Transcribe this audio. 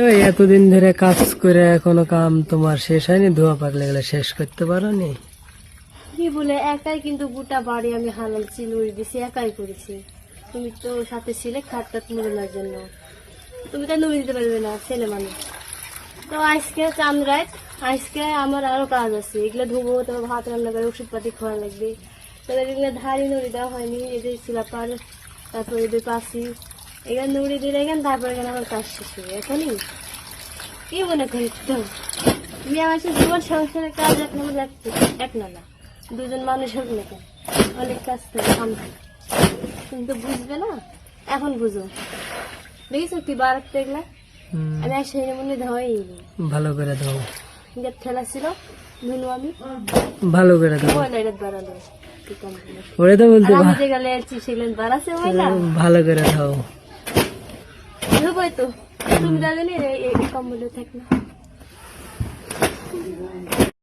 ওই এতদিন ধরে কাজ করে এখনো কাম তোমার শেষ হয়নি, ধোয়া পাকলে গেলে শেষ করতে পারো নি? কি বলে একাই কিন্তু গোটা বাড়ি আমি হালালছি, লুড়ি দিছি, একাই করেছি। তুমি তো সাথে ছিলে খাটটা মুড়ানোর জন্য, তুমি তো নুড়ি দিতে পারবে না, ছেলে মানুষ। তো আজকে চাঁদ রাত, আজকে আমার আরো কাজ আছে, এগুলো ধুবো, তারপর ভাত রান্না করে ওষুধ পাতি খাওয়া লাগবে। তাদের এগুলো ধারি নুড়ি দেওয়া হয়নি, এই যে শিলাপার, তারপর এদের পাশি, এখানে নুড়ি দিয়ে এখানে, তারপর এখানে আমার কাজ শেষ হবে এখনই। কি মনে করি তো তুমি আমার সাথে জীবন সংসারের কাজ এক নম্বর লাগছে, এক না দুজন মানুষ হোক না কেন, অনেক কাজ করে সামনে। তুমি তো বুঝবে না, এখন বুঝো। দেখেছো কি বারাত দেখলা, আমি এক সেই মনে ধোয়াই ভালো করে দাও, ঠেলা ছিল, ধুনু আমি ভালো করে দাও। ময়লাটা বাড়ালো, ওরে তো বলতে আমি যে গেলে সেগুলো বাড়াচ্ছে ময়লা, ভালো করে দাও। ধুবোই তো, তুমি জানি এই কম্বলে থাক না।